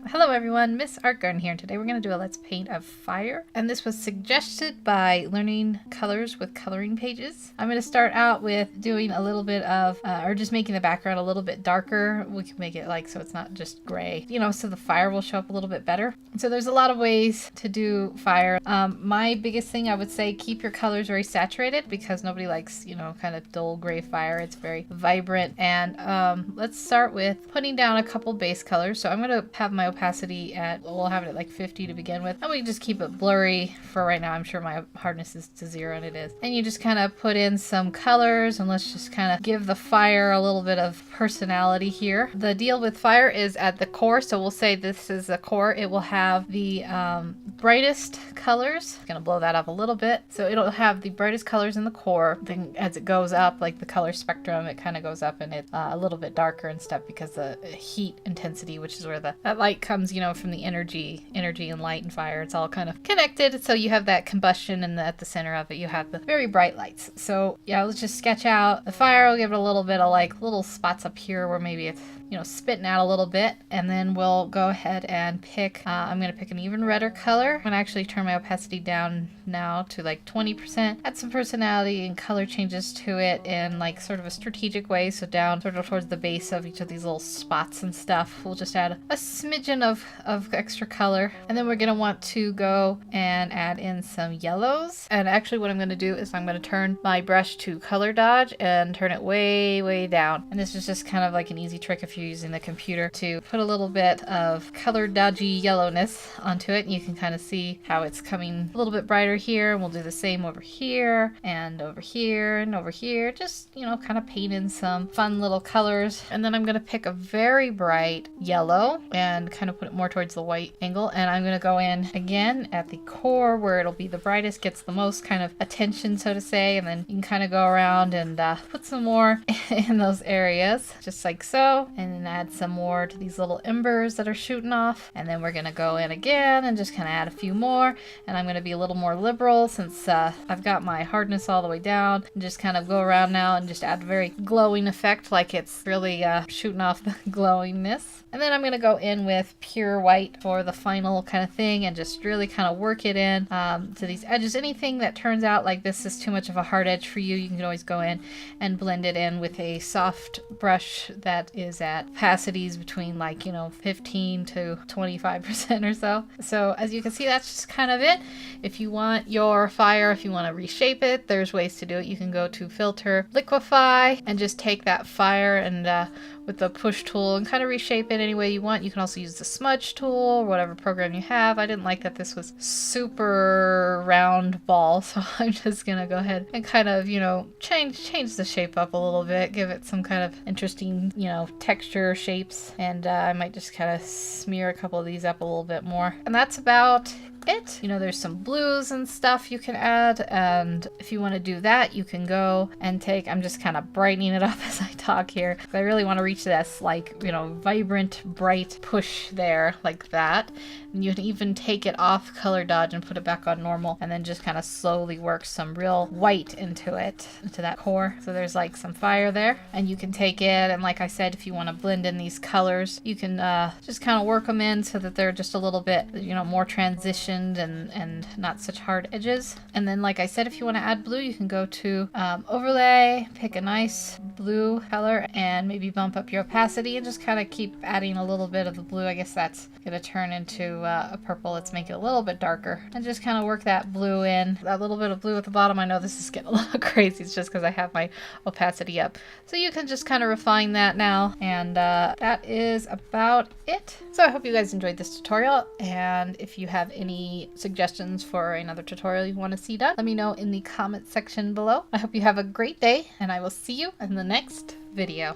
Hello everyone, Miss Art Garden here, and today we're going to do a Let's Paint of Fire, and this was suggested by Learning Colors with Coloring Pages. I'm going to start out with doing a little bit of, or just making the background a little bit darker. We can make it like so it's not just gray, so the fire will show up a little bit better. So there's a lot of ways to do fire. My biggest thing I would say, keep your colors very saturated because nobody likes, kind of dull gray fire. It's very vibrant, and let's start with putting down a couple base colors. So I'm going to have my opacity at, we'll have it at like 50 to begin with, and we just keep it blurry for right now. I'm sure my hardness is to 0, and it is. And you just kind of put in some colors, and let's just kind of give the fire a little bit of personality here. The deal with fire is at the core, so we'll say this is the core. It will have the brightest colors. I'm gonna blow that up a little bit. So it'll have the brightest colors in the core. Then as it goes up, like the color spectrum, it kind of goes up and it's a little bit darker and stuff because the heat intensity, which is where that light comes, from the energy and light and fire. It's all kind of connected. So you have that combustion, and at the center of it, you have the very bright lights. So yeah, let's just sketch out the fire. I'll give it a little bit of like little spots up here where maybe it's spitting out a little bit, and then we'll go ahead and pick, I'm going to pick an even redder color. I'm going to actually turn my opacity down now to like 20%, add some personality and color changes to it in like sort of a strategic way. So down sort of towards the base of each of these little spots and stuff, we'll just add a smidgen of extra color. And then we're going to want to go and add in some yellows. And actually what I'm going to do is I'm going to turn my brush to color dodge and turn it way, way down. And this is just kind of like an easy trick if you're using the computer to put a little bit of color dodgy yellowness onto it. And you can kind of see how it's coming a little bit brighter here. And we'll do the same over here and over here and over here. Just, kind of paint in some fun little colors. And then I'm going to pick a very bright yellow and kind of put it more towards the white angle. And I'm going to go in again at the core where it'll be the brightest, gets the most kind of attention, so to say. And then you can kind of go around and put some more in those areas, just like so. And then add some more to these little embers that are shooting off. And then we're going to go in again and just kind of add a few more. And I'm going to be a little more liberal since I've got my hardness all the way down, and just kind of go around now and just add a very glowing effect, like it's really shooting off the glowingness. And then I'm going to go in with pure white for the final kind of thing and just really kind of work it in to these edges. Anything that turns out like this is too much of a hard edge for you, you can always go in and blend it in with a soft brush that is at opacities between 15 to 25% or so. So as you can see, that's just kind of it. If you want your fire, if you want to reshape it, there's ways to do it. You can go to filter, liquefy, and just take that fire and with the push tool and kind of reshape it any way you want. You can also use the smudge tool or whatever program you have. I didn't like that this was super round ball, so I'm just gonna go ahead and kind of change the shape up a little bit, give it some kind of interesting texture shapes, and I might just kind of smear a couple of these up a little bit more. And that's about it. There's some blues and stuff you can add, and if you want to do that, you can go and I'm just kind of brightening it up as I talk here. I really want to reach this vibrant, bright push there, like that. And you can even take it off color dodge and put it back on normal, and then just kind of slowly work some real white into that core. So there's like some fire there, and you can take it, and like I said, if you want to blend in these colors, you can just kind of work them in so that they're just a little bit more transitioned and not such hard edges. And then like I said, if you want to add blue, you can go to overlay, pick a nice blue color, and maybe bump up your opacity and just kind of keep adding a little bit of the blue. I guess that's going to turn into a purple. Let's make it a little bit darker and just kind of work that blue in. That little bit of blue at the bottom. I know this is getting a little crazy. It's just because I have my opacity up. So you can just kind of refine that now, and that is about it. So I hope you guys enjoyed this tutorial, and if you have any suggestions for another tutorial you want to see done, let me know in the comment section below. I hope you have a great day, and I will see you in the next video.